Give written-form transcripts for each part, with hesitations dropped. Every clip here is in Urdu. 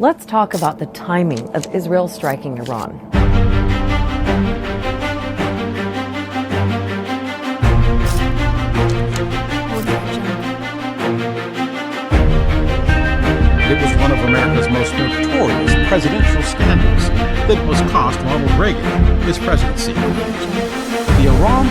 Let's talk about the timing of Israel striking Iran. It was one of America's most notorious presidential scandals that was cost Ronald Reagan his presidency. The Iran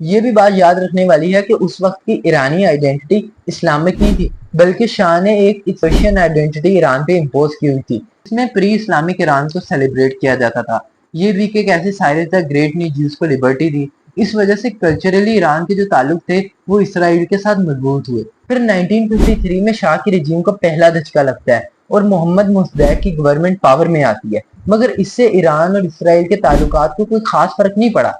یہ بھی بات یاد رکھنے والی ہے کہ اس وقت کی ایرانی آئیڈینٹی اسلامک نہیں تھی بلکہ شاہ نے ایک ایشین آئیڈینٹی ایران پہ امپوز کی ہوئی تھی. اس میں پری اسلامک ایران کو سیلیبریٹ کیا جاتا تھا. یہ بھی کہ کیسے سائرس دا گریٹ نے جیوز کو لبرٹی دی. اس وجہ سے کلچرلی ایران کے جو تعلق تھے وہ اسرائیل کے ساتھ مضبوط ہوئے. پھر 1953 میں شاہ کی رجیم کو پہلا دھچکا لگتا ہے اور محمد مصدق کی گورنمنٹ پاور میں آتی ہے. مگر اس سے ایران اور اسرائیل کے تعلقات کو کوئی خاص فرق نہیں پڑا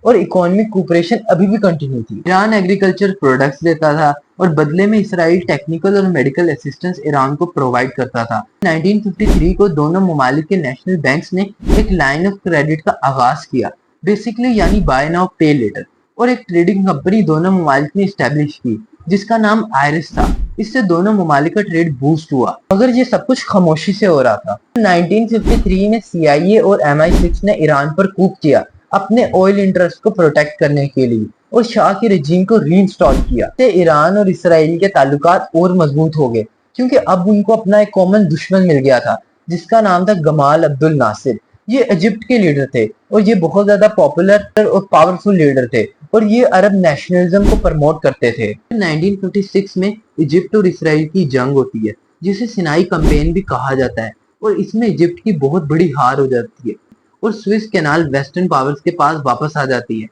اور اکانومک کوپریشن ابھی بھی کنٹینیو تھی. ایران ایگریکلچر پروڈکٹس دیتا تھا اور بدلے میں اسرائیل ٹیکنیکل اور میڈیکل اسسٹنس ایران کو پرووائڈ کرتا تھا. 1953 کو دونوں ممالک کے نیشنل بینکس نے ایک لائن آف کریڈٹ کا آغاز کیا بیسیکلی یعنی بائی ناؤ پے لیٹر, اور ایک ٹریڈنگ کمپنی دونوں ممالک نے اسٹیبلش کی جس کا نام آئرس تھا. اس سے دونوں ممالک کا ٹریڈ بوسٹ ہوا مگر یہ سب کچھ خاموشی سے ہو رہا تھا. 1953 میں CIA اور MI6 نے ایران پر کوپ کیا اپنے آئل انٹرسٹ کو پروٹیکٹ کرنے کے لیے اور شاہ کی رجیم کو ری انسٹال کیا. ایران اور اسرائیل کے تعلقات اور مضبوط ہو گئے کیونکہ اب ان کو اپنا ایک کامن دشمن مل گیا تھا جس کا نام تھا گمال عبد الناصر. یہ ایجپٹ کے لیڈر تھے اور یہ بہت زیادہ پاپولر اور پاورفل لیڈر تھے اور یہ عرب نیشنلزم کو پرموٹ کرتے تھے. 1956 میں ایجپٹ اور اسرائیل کی جنگ ہوتی ہے جسے سینائی کمپین بھی کہا جاتا ہے اور اس میں ایجپٹ کی بہت بڑی ہار ہو جاتی ہے اور سوئس کینال ویسٹرن پاورز کے پاس واپس آ جاتی ہے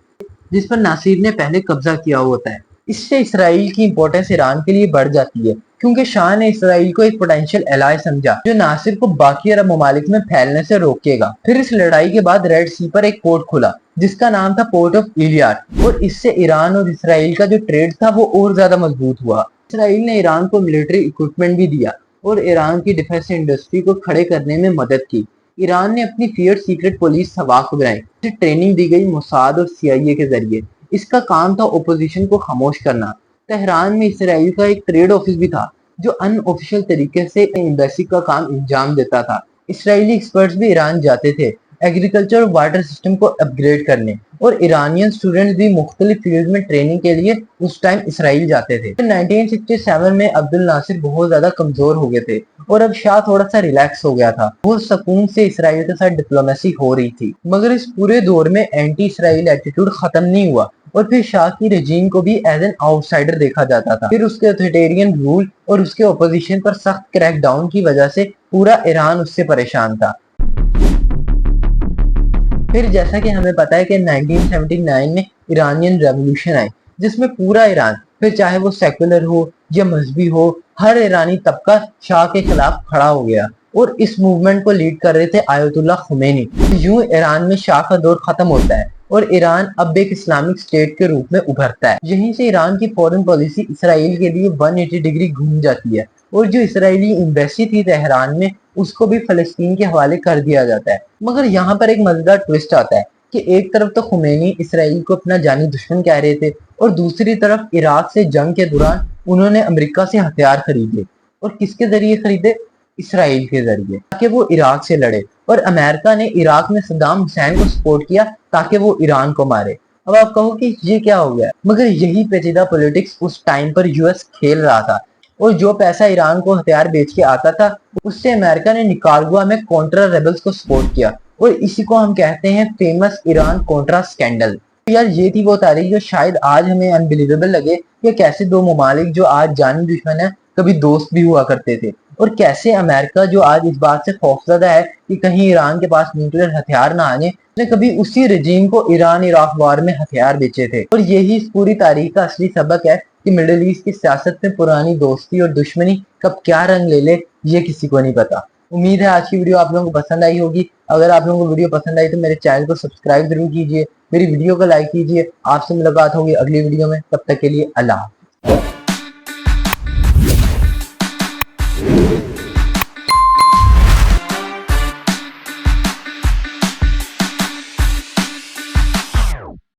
جس پر ناصر نے پہلے قبضہ کیا ہوتا ہے. اس سے اسرائیل کی امپورٹنس ایران کے لیے بڑھ جاتی ہے کیونکہ شاہ نے اسرائیل کو ایک پوٹینشیل الائے سمجھا جو ناصر کو باقی عرب ممالک میں پھیلنے سے روکے گا. پھر اس لڑائی کے بعد ریڈ سی پر ایک پورٹ کھلا جس کا نام تھا پورٹ آف ایلیاٹ اور اس سے ایران اور اسرائیل کا جو ٹریڈ تھا وہ اور زیادہ مضبوط ہوا. اسرائیل نے ایران کو ملٹری اکوپمنٹ بھی دیا اور ایران کی ڈیفنس انڈسٹری کو کھڑے کرنے میں مدد کی. ایران نے اپنی فیئر سیکرٹ پولیس سواق بنائی جسے ٹریننگ دی گئی موساد اور CIA کے ذریعے. اس کا کام تھا اپوزیشن کو خاموش کرنا. تہران میں اسرائیل کا ایک ٹریڈ آفس بھی تھا جو ان آفیشل طریقے سے ایمبیسی کا کام انجام دیتا تھا. اسرائیلی ایکسپرٹس بھی ایران جاتے تھے ایگریکلچر اور واٹر سسٹم کو اپ گریڈ کرنے اور ایرانین اسٹوڈنٹس بھی مختلف فیلڈ میں ٹریننگ کے لیے اس ٹائم اسرائیل جاتے تھے. 1967 میں عبد الناصر بہت زیادہ کمزور ہو گئے تھے اور اب شاہ تھوڑا سا ریلیکس ہو گیا تھا. بہت سکون سے اسرائیل کے ساتھ ڈپلومیسی ہو رہی تھی مگر اس پورے دور میں اینٹی اسرائیل ایٹیٹیوڈ ختم نہیں ہوا اور پھر شاہ کی رجیم کو بھی ایز این آؤٹ سائڈر دیکھا جاتا تھا. پھر اس کے اتھارٹیرین رول اور اس کے اپوزیشن پر سخت کریک ڈاؤن کی وجہ سے پورا ایران اس سے پریشان تھا. پھر جیسا کہ ہمیں پتا ہے کہ 1979 میں ایرانین ریولوشن آئی جس میں پورا ایران پھر چاہے وہ سیکولر ہو یا مذہبی ہو ہر ایرانی طبقہ شاہ کے خلاف کھڑا ہو گیا اور اس موومنٹ کو لیڈ کر رہے تھے آیت اللہ خمینی. یوں ایران میں شاہ کا دور ختم ہوتا ہے اور ایران اب ایک اسلامک اسٹیٹ کے روپ میں ابھرتا ہے. یہیں سے ایران کی فورن پالیسی اسرائیل کے لیے 180 ڈگری گھوم جاتی ہے اور جو اسرائیلی ایمبیسی تھی تہران میں اس کو بھی فلسطین کے حوالے کر دیا جاتا ہے. مگر یہاں پر ایک مزیدار ٹوسٹ آتا ہے کہ ایک طرف تو خمینی اسرائیل کو اپنا جانی دشمن کہہ رہے تھے اور دوسری طرف عراق سے جنگ کے دوران انہوں نے امریکہ سے ہتھیار خریدے اور کس کے ذریعے خریدے؟ اسرائیل کے ذریعے تاکہ وہ عراق سے لڑے اور امریکہ نے عراق میں صدام حسین کو سپورٹ کیا تاکہ وہ ایران کو مارے. اب آپ کہو کہ یہ کیا ہو گیا مگر یہی پیچیدہ پولیٹکس اس ٹائم پر US کھیل رہا تھا اور جو پیسہ ایران کو ہتھیار بیچ کے آتا تھا اس سے امریکہ نے نکارگوا میں کونٹرا ریبلز کو سپورٹ کیا اور اسی کو ہم کہتے ہیں فیمس ایران کونٹرا سکینڈل. یار یہ تھی وہ تاریخ جو شاید آج ہمیں انبلیویبل لگے کہ کیسے دو ممالک جو آج جانی دشمن ہیں کبھی دوست بھی ہوا کرتے تھے اور کیسے امریکہ جو آج اس بات سے خوفزدہ ہے کہ کہیں ایران کے پاس نیوکلیر ہتھیار نہ آنے نے کبھی اسی رجیم کو ایران عراق وار میں ہتھیار بیچے تھے. اور یہی اس پوری تاریخ کا اصلی سبق ہے کہ مڈل ایسٹ کی سیاست میں پرانی دوستی اور دشمنی کب کیا رنگ لے لے یہ کسی کو نہیں پتا. امید ہے آج کی ویڈیو آپ لوگوں کو پسند آئی ہوگی. اگر آپ لوگوں کو ویڈیو پسند آئی تو میرے چینل کو سبسکرائب ضرور کیجیے, میری ویڈیو کو لائک کیجیے. آپ سے ملاقات ہوگی اگلی ویڈیو میں, تب تک کے لیے اللہ حافظ.